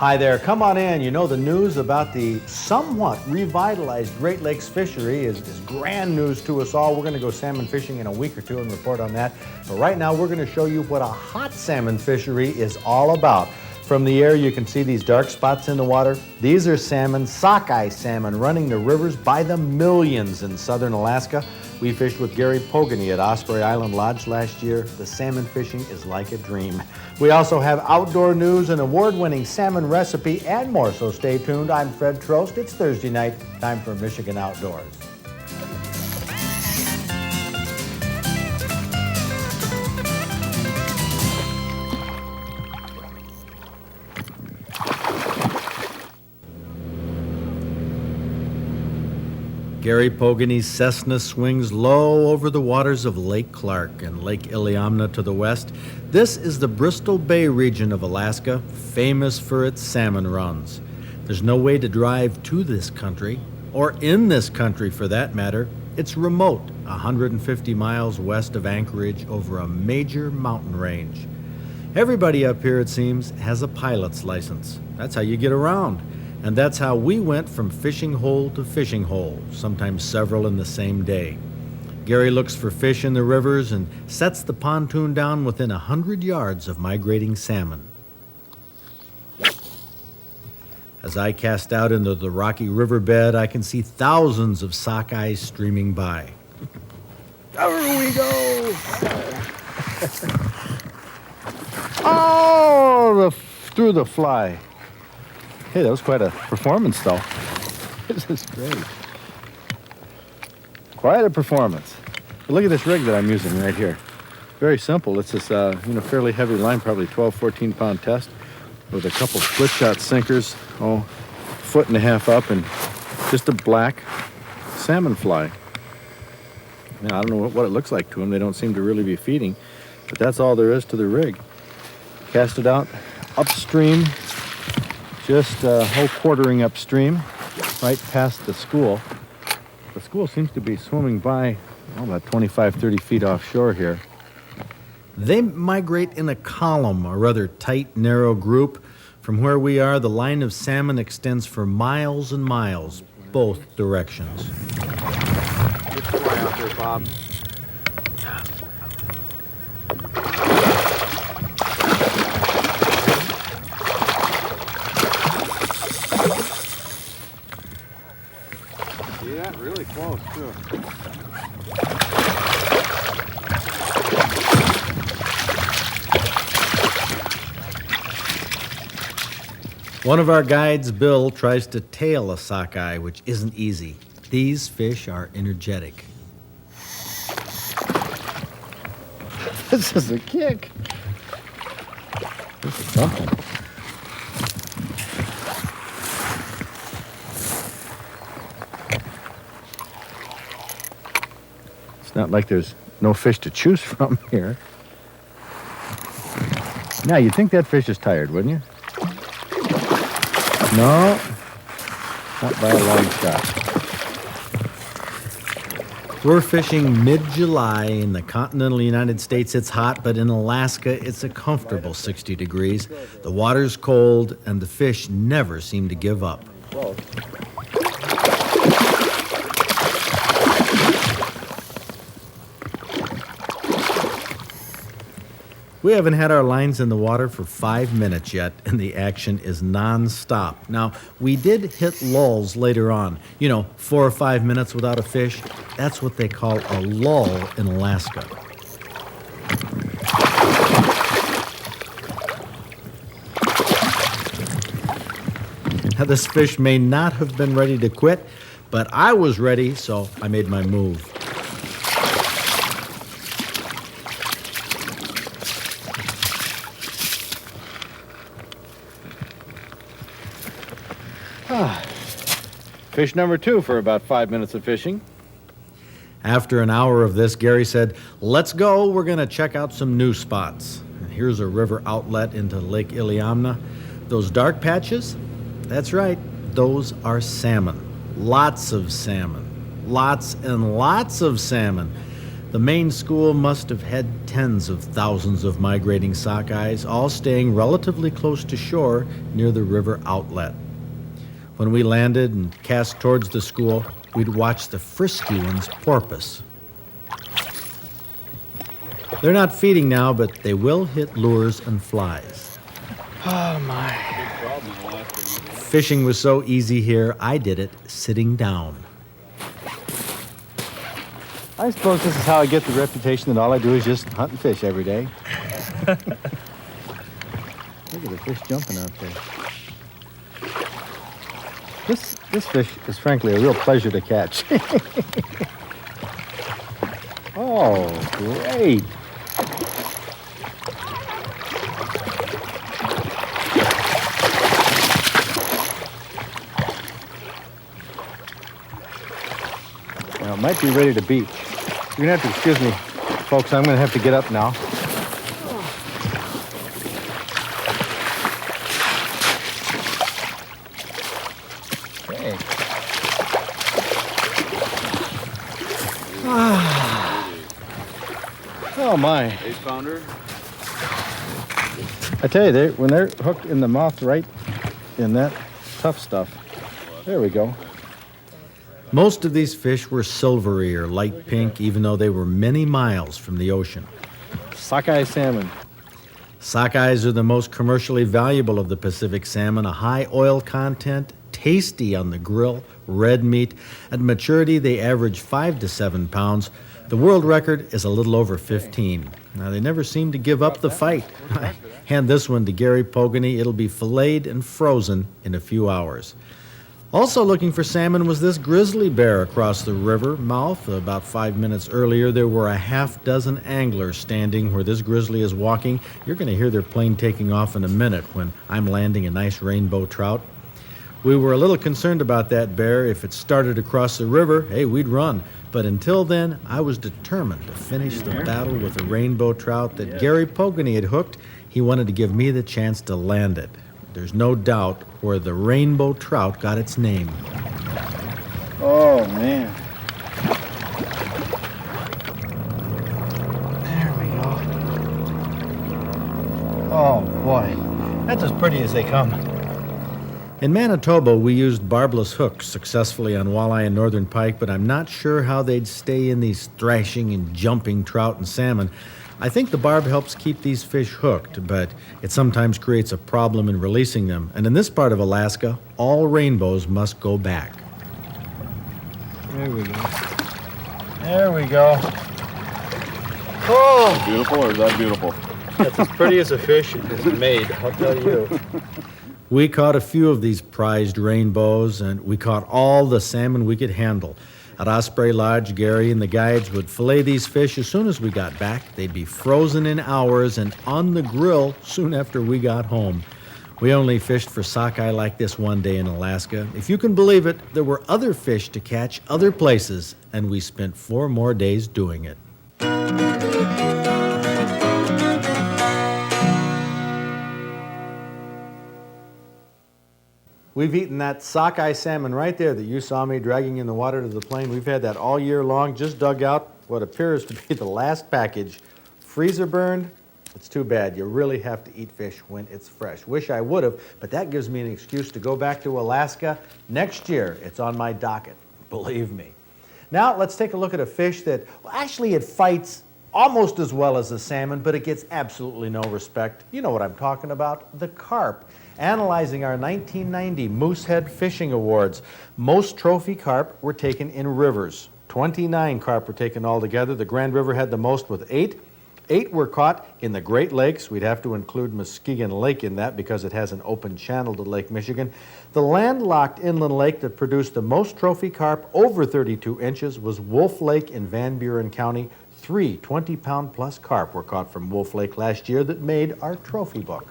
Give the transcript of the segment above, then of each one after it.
Hi there, come on in. You know, the news about the somewhat revitalized Great Lakes fishery is grand news to us all. We're going to go salmon fishing in a week or two and report on that. But right now, we're going to show you what a hot salmon fishery is all about. From the air, you can see these dark spots in the water. These are salmon, sockeye salmon, running the rivers by the millions in southern Alaska. We fished with Gary Pogany at Osprey Island Lodge last year. The salmon fishing is like a dream. We also have outdoor news, an award-winning salmon recipe, and more, so stay tuned. I'm Fred Trost. It's Thursday night, time for Michigan Outdoors. Gary Pogany's Cessna swings low over the waters of Lake Clark and Lake Iliamna to the west. This is the Bristol Bay region of Alaska, famous for its salmon runs. There's no way to drive to this country, or in this country for that matter. It's remote, 150 miles west of Anchorage over a major mountain range. Everybody up here, it seems, has a pilot's license. That's how you get around. And that's how we went from fishing hole to fishing hole, sometimes several in the same day. Gary looks for fish in the rivers and sets the pontoon down within 100 yards of migrating salmon. As I cast out into the rocky riverbed, I can see thousands of sockeyes streaming by. There we go! Through the fly. Hey, that was quite a performance, though. This is great. Quite a performance. But look at this rig that I'm using right here. Very simple. It's this fairly heavy line, probably 12, 14-pound test with a couple split shot sinkers, foot and a half up, and just a black salmon fly. Now, I don't know what it looks like to them. They don't seem to really be feeding, but that's all there is to the rig. Cast it out upstream, just a whole quartering upstream, right past the school. The school seems to be swimming by about 25, 30 feet offshore here. They migrate in a column, a rather tight, narrow group. From where we are, the line of salmon extends for miles and miles, both directions. Good fly out there, Bob. Yeah, really close, too. One of our guides, Bill, tries to tail a sockeye, which isn't easy. These fish are energetic. This is a kick. This is something. It's not like there's no fish to choose from here. Now, you'd think that fish is tired, wouldn't you? No, not by a long shot. We're fishing mid-July in the continental United States. It's hot, but in Alaska, it's a comfortable 60 degrees. The water's cold, and the fish never seem to give up. We haven't had our lines in the water for 5 minutes yet, and the action is non-stop. Now, we did hit lulls later on. 4 or 5 minutes without a fish. That's what they call a lull in Alaska. Now, this fish may not have been ready to quit, but I was ready, so I made my move. Fish number 2 for about 5 minutes of fishing. After an hour of this, Gary said, "Let's go. We're going to check out some new spots." And here's a river outlet into Lake Iliamna. Those dark patches? That's right. Those are salmon. Lots of salmon. Lots and lots of salmon. The main school must have had tens of thousands of migrating sockeyes, all staying relatively close to shore near the river outlet. When we landed and cast towards the school, we'd watch the frisky ones porpoise. They're not feeding now, but they will hit lures and flies. Oh, my. Fishing was so easy here, I did it sitting down. I suppose this is how I get the reputation that all I do is just hunt and fish every day. Look at the fish jumping out there. This fish is frankly a real pleasure to catch. Oh, great. Now, it might be ready to beach. You're going to have to excuse me, folks. I'm going to have to get up now. Okay. Oh, my. 8-pounder? I tell you, when they're hooked in the mouth right in that tough stuff, there we go. Most of these fish were silvery or light pink, even though they were many miles from the ocean. Sockeye salmon. Sockeyes are the most commercially valuable of the Pacific salmon, a high oil content, tasty on the grill, red meat. At maturity, they average 5 to 7 pounds. The world record is a little over 15. Now, they never seem to give up the fight. I hand this one to Gary Pogany. It'll be filleted and frozen in a few hours. Also looking for salmon was this grizzly bear across the river mouth. About 5 minutes earlier, there were a half dozen anglers standing where this grizzly is walking. You're going to hear their plane taking off in a minute when I'm landing a nice rainbow trout. We were a little concerned about that bear. If it started across the river, hey, we'd run. But until then, I was determined to finish the battle with a rainbow trout that Gary Pogany had hooked. He wanted to give me the chance to land it. There's no doubt where the rainbow trout got its name. Oh, man. There we go. Oh, boy. That's as pretty as they come. In Manitoba, we used barbless hooks successfully on walleye and northern pike, but I'm not sure how they'd stay in these thrashing and jumping trout and salmon. I think the barb helps keep these fish hooked, but it sometimes creates a problem in releasing them. And in this part of Alaska, all rainbows must go back. There we go. There we go. Oh! Beautiful, or is that beautiful? That's as pretty as a fish is made, I'll tell you. We caught a few of these prized rainbows, and we caught all the salmon we could handle. At Osprey Lodge, Gary and the guides would fillet these fish as soon as we got back. They'd be frozen in hours and on the grill soon after we got home. We only fished for sockeye like this one day in Alaska. If you can believe it, there were other fish to catch other places, and we spent 4 more days doing it. We've eaten that sockeye salmon right there that you saw me dragging in the water to the plane. We've had that all year long, just dug out what appears to be the last package. Freezer burned. It's too bad. You really have to eat fish when it's fresh. Wish I would have, but that gives me an excuse to go back to Alaska next year. It's on my docket, believe me. Now let's take a look at a fish that, well, actually it fights almost as well as the salmon, but it gets absolutely no respect. You know what I'm talking about, the carp. Analyzing our 1990 Moosehead Fishing Awards, most trophy carp were taken in rivers. 29 carp were taken altogether. The Grand River had the most with 8. 8 were caught in the Great Lakes. We'd have to include Muskegon Lake in that because it has an open channel to Lake Michigan. The landlocked inland lake that produced the most trophy carp over 32 inches was Wolf Lake in Van Buren County. 3 20-pound plus carp were caught from Wolf Lake last year that made our trophy book.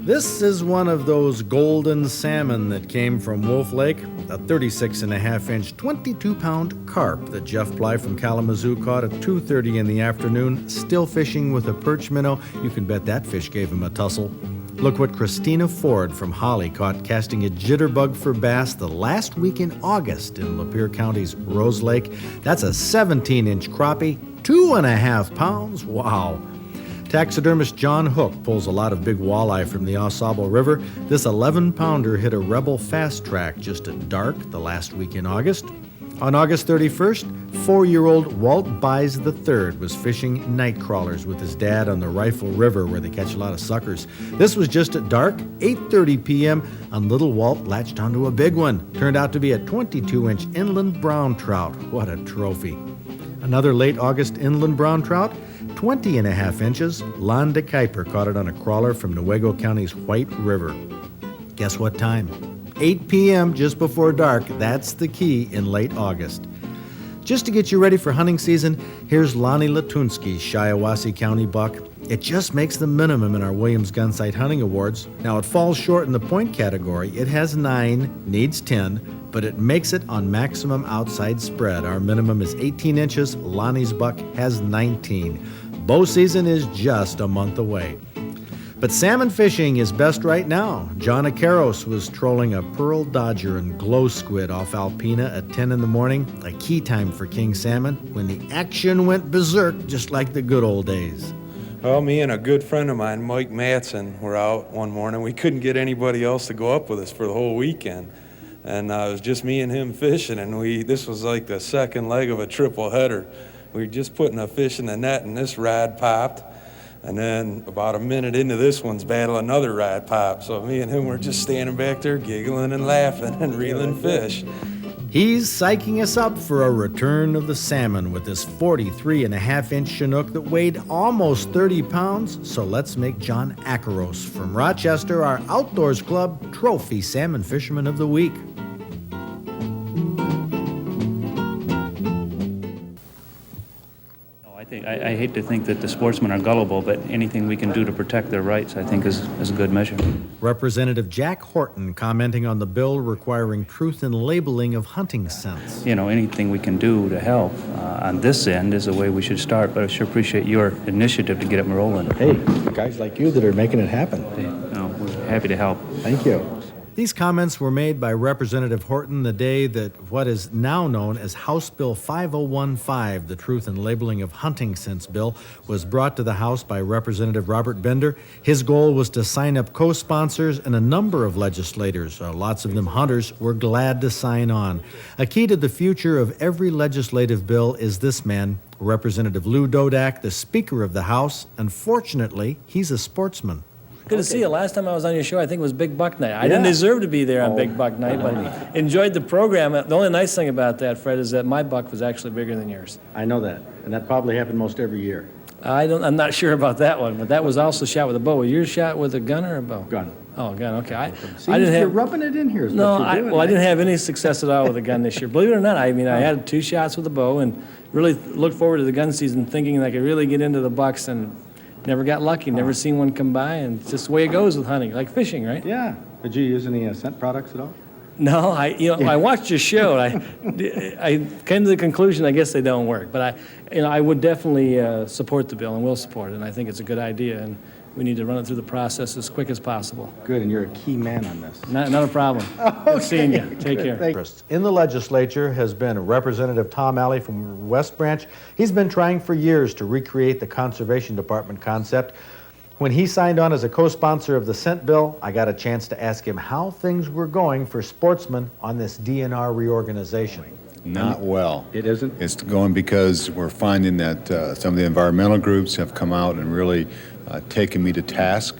This is one of those golden salmon that came from Wolf Lake, a 36.5-inch, 22-pound carp that Jeff Bly from Kalamazoo caught at 2:30 in the afternoon, still fishing with a perch minnow. You can bet that fish gave him a tussle. Look what Christina Ford from Holly caught casting a jitterbug for bass the last week in August in Lapeer County's Rose Lake. That's a 17-inch crappie, 2.5 pounds. Wow. Taxidermist John Hook pulls a lot of big walleye from the Ausable River. This 11-pounder hit a Rebel fast track just at dark the last week in August. On August 31st, 4-year-old Walt Buys III was fishing night crawlers with his dad on the Rifle River where they catch a lot of suckers. This was just at dark, 8:30 p.m., and little Walt latched onto a big one. Turned out to be a 22-inch inland brown trout. What a trophy. Another late August inland brown trout, 20.5 inches. Londa Kuiper caught it on a crawler from Newaygo County's White River. Guess what time? 8 p.m. just before dark. That's the key in late August. Just to get you ready for hunting season, here's Lonnie Latunsky's Shiawassee County buck. It just makes the minimum in our Williams Gunsight Hunting Awards. Now, it falls short in the point category. It has 9, needs 10, but it makes it on maximum outside spread. Our minimum is 18 inches. Lonnie's buck has 19. Bow season is just a month away. But salmon fishing is best right now. John Akaros was trolling a pearl dodger and glow squid off Alpena at 10 in the morning, a key time for king salmon, when the action went berserk just like the good old days. Well, me and a good friend of mine, Mike Matson, were out one morning. We couldn't get anybody else to go up with us for the whole weekend. And it was just me and him fishing, and this was like the second leg of a triple header. We were just putting a fish in the net, and this rod popped. And then about a minute into this one's battle, another rod popped. So me and him were just standing back there giggling and laughing and reeling fish. He's psyching us up for a return of the salmon with this 43.5-inch Chinook that weighed almost 30 pounds. So let's make John Akaros from Rochester our Outdoors Club Trophy Salmon Fisherman of the Week. I hate to think that the sportsmen are gullible, but anything we can do to protect their rights, I think, is a good measure. Representative Jack Horton commenting on the bill requiring truth in labeling of hunting scents. You know, anything we can do to help on this end is the way we should start, but I sure appreciate your initiative to get it rolling. Hey, guys like you that are making it happen. We're happy to help. Thank you. These comments were made by Representative Horton the day that what is now known as House Bill 5015, the Truth in Labeling of Hunting Scents bill, was brought to the House by Representative Robert Bender. His goal was to sign up co-sponsors, and a number of legislators, lots of them hunters, were glad to sign on. A key to the future of every legislative bill is this man, Representative Lou Dodak, the Speaker of the House. Unfortunately, he's a sportsman. Good to see you. Last time I was on your show, I think it was Big Buck Night. I didn't deserve to be there on Big Buck Night, but enjoyed the program. The only nice thing about that, Fred, is that my buck was actually bigger than yours. I know that, and that probably happened most every year. I'm not sure about that one, but that was also shot with a bow. Was yours shot with a gun or a bow? Gun. Oh, gun. Okay. I didn't have. You're rubbing it in here. Is No, what you're doing, I didn't have any success at all with a gun this year. Believe it or not, I mean, I had 2 shots with a bow, and really looked forward to the gun season, thinking I could really get into the bucks, and never got lucky. Never seen one come by, and it's just the way it goes with hunting, like fishing, right? Yeah. Did you use any scent products at all? No, I watched your show. And I came to the conclusion I guess they don't work, but I would definitely support the bill and will support it. And I think it's a good idea, and we need to run it through the process as quick as possible. Good, and you're a key man on this. Not a problem. Good seeing you. Take care. In the legislature has been Representative Tom Alley from West Branch. He's been trying for years to recreate the Conservation Department concept. When he signed on as a co-sponsor of the scent bill, I got a chance to ask him how things were going for sportsmen on this DNR reorganization. Not well. It isn't? It's going because we're finding that some of the environmental groups have come out and really taken me to task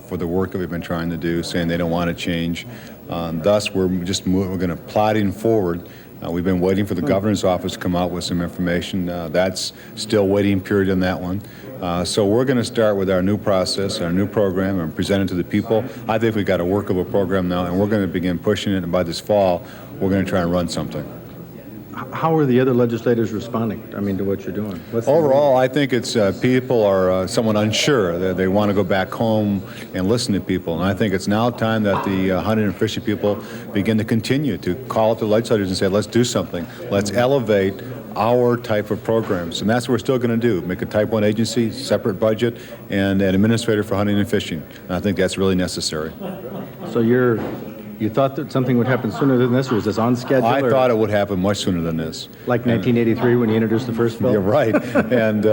for the work that we've been trying to do, saying they don't want to change. Thus, we're going to plodding forward. We've been waiting for the governor's office to come out with some information. That's still waiting period on that one. So we're going to start with our new process, our new program, and present it to the people. I think we've got a workable program now, and we're going to begin pushing it, and by this fall, we're going to try and run something. How are the other legislators responding, to what you're doing? Overall, I think it's people are somewhat unsure. They want to go back home and listen to people. And I think it's now time that the hunting and fishing people begin to continue to call up the legislators and say, let's do something. Let's elevate our type of programs. And that's what we're still going to do, make a Type 1 agency, separate budget, and an administrator for hunting and fishing. And I think that's really necessary. So you thought that something would happen sooner than this, or was this on schedule? I thought it would happen much sooner than this. Like 1983 when you introduced the first bill? You're right. And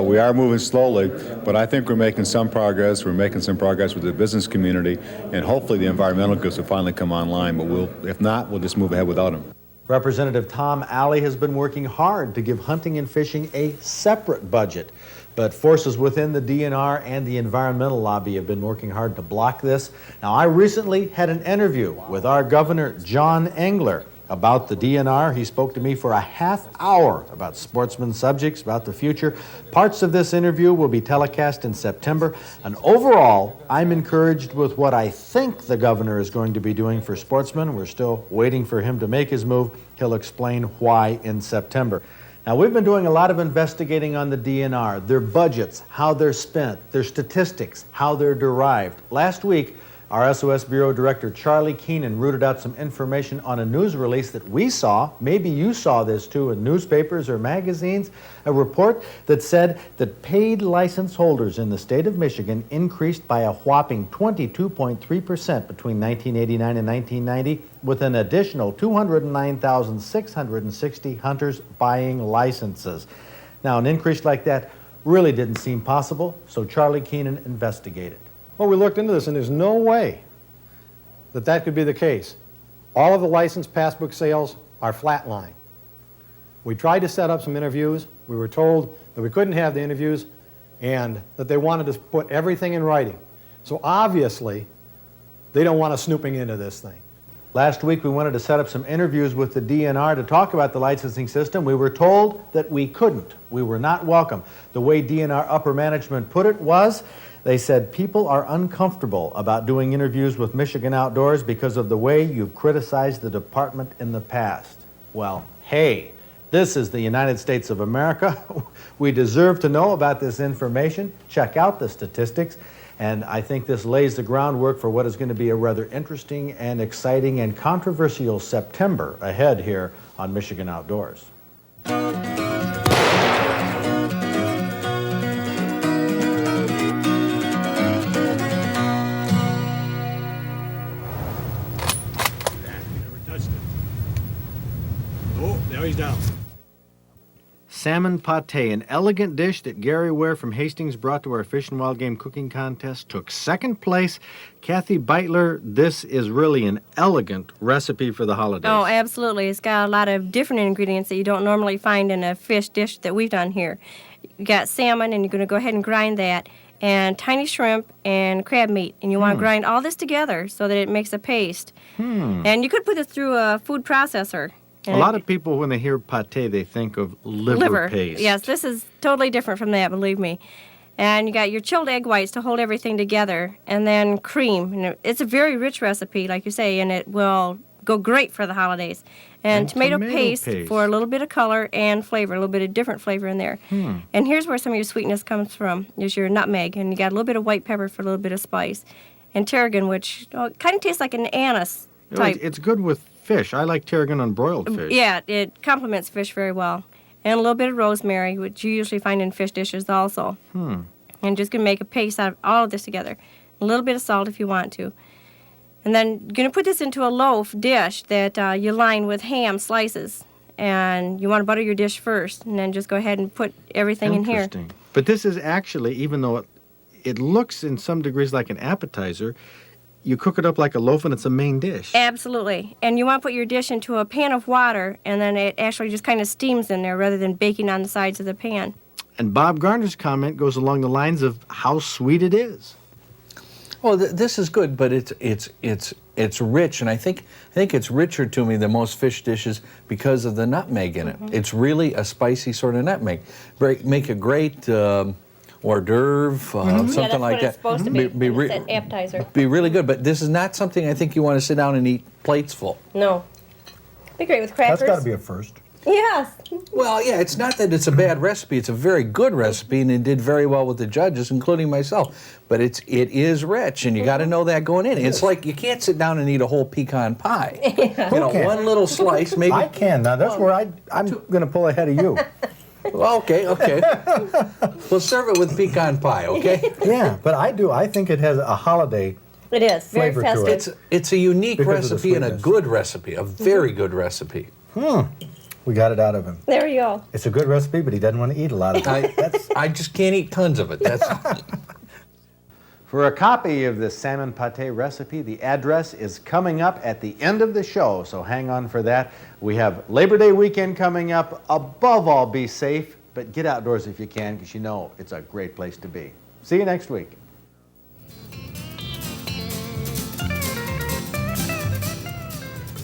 we are moving slowly, but I think we're making some progress. We're making some progress with the business community, and hopefully the environmental groups will finally come online. But if not, we'll just move ahead without them. Representative Tom Alley has been working hard to give hunting and fishing a separate budget. But forces within the DNR and the environmental lobby have been working hard to block this. Now, I recently had an interview with our governor, John Engler, about the DNR. He spoke to me for a half hour about sportsman subjects, about the future. Parts of this interview will be telecast in September. And overall, I'm encouraged with what I think the governor is going to be doing for sportsmen. We're still waiting for him to make his move. He'll explain why in September. Now, we've been doing a lot of investigating on the DNR, their budgets, how they're spent, their statistics, how they're derived. Last week, our SOS Bureau Director Charlie Keenan rooted out some information on a news release that we saw. Maybe you saw this too in newspapers or magazines. A report that said that paid license holders in the state of Michigan increased by a whopping 22.3% between 1989 and 1990, with an additional 209,660 hunters buying licenses. Now, an increase like that really didn't seem possible, so Charlie Keenan investigated. Well, we looked into this, and there's no way that that could be the case. All of the licensed passbook sales are flatline. We tried to set up some interviews. We were told that we couldn't have the interviews and that they wanted to put everything in writing. So obviously, they don't want us snooping into this thing. Last week, we wanted to set up some interviews with the DNR to talk about the licensing system. We were told that we couldn't. We were not welcome. The way DNR upper management put it was, they said, people are uncomfortable about doing interviews with Michigan Outdoors because of the way you've criticized the department in the past. Well, hey, this is the United States of America. We deserve to know about this information. Check out the statistics. And I think this lays the groundwork for what is going to be a rather interesting and exciting and controversial September ahead here on Michigan Outdoors. He's down. Salmon Pate, an elegant dish that Gary Ware from Hastings brought to our Fish and Wild Game Cooking Contest, took second place. Kathy Beitler, this is really an elegant recipe for the holidays. Oh, absolutely. It's got a lot of different ingredients that you don't normally find in a fish dish that we've done here. You got salmon, and you're going to go ahead and grind that, and tiny shrimp and crab meat. And you want to grind all this together so that it makes a paste. And you could put it through a food processor. A lot of people, when they hear pate, they think of liver paste. Yes, this is totally different from that, believe me. And you got your chilled egg whites to hold everything together, and then cream. And it's a very rich recipe, like you say, and it will go great for the holidays. And tomato paste for a little bit of color and flavor, a little bit of different flavor in there. And here's where some of your sweetness comes from, is your nutmeg. And you got a little bit of white pepper for a little bit of spice. And tarragon, which kind of tastes like an anise type. It's good with fish. I like tarragon on broiled fish. Yeah, it complements fish very well. And a little bit of rosemary, which you usually find in fish dishes also. And just going to make a paste out of all of this together. A little bit of salt if you want to. And then you're going to put this into a loaf dish that you line with ham slices. And you want to butter your dish first, and then just go ahead and put everything in here. Interesting. But this is actually, even though it looks in some degrees like an appetizer, you cook it up like a loaf, and it's a main dish. Absolutely. And you want to put your dish into a pan of water, and then it actually just kind of steams in there rather than baking on the sides of the pan. And Bob Garner's comment goes along the lines of how sweet it is. Well, this is good, but it's rich, and I think it's richer to me than most fish dishes because of the nutmeg in it. It's really a spicy sort of nutmeg. Make a great hors d'oeuvre, something like that. It's supposed to be. It's an appetizer. Be really good, but this is not something I think you want to sit down and eat plates full. No. Be great with crackers. That's got to be a first. Yes. Well, yeah, it's not that it's a bad recipe. It's a very good recipe, and it did very well with the judges, including myself. But it is rich, and you got to know that going in. It's like you can't sit down and eat a whole pecan pie. You know, can? one little slice, maybe. I can. Now, that's where I'm going to pull ahead of you. Well, okay. We'll serve it with pecan pie, okay? Yeah, but I think it has a holiday. It is. Very Flavor to festive. it. It's a unique Because of the recipe and a sweetness. good recipe, a very good recipe. We got it out of him. There you go. It's a good recipe, but he doesn't want to eat a lot of it. I just can't eat tons of it. That's For a copy of this salmon pate recipe, the address is coming up at the end of the show, so hang on for that. We have Labor Day weekend coming up. Above all, be safe, but get outdoors if you can, because you know it's a great place to be. See you next week.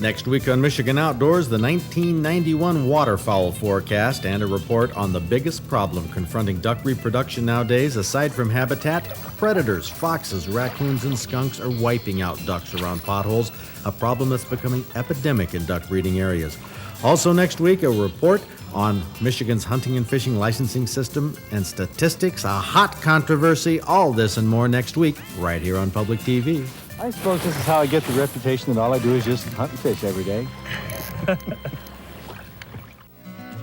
Next week on Michigan Outdoors, the 1991 waterfowl forecast and a report on the biggest problem confronting duck reproduction nowadays. Aside from habitat, predators, foxes, raccoons, and skunks are wiping out ducks around potholes, a problem that's becoming epidemic in duck breeding areas. Also next week, a report on Michigan's hunting and fishing licensing system and statistics, a hot controversy, all this and more next week, right here on Public TV. I suppose this is how I get the reputation that all I do is just hunt and fish every day.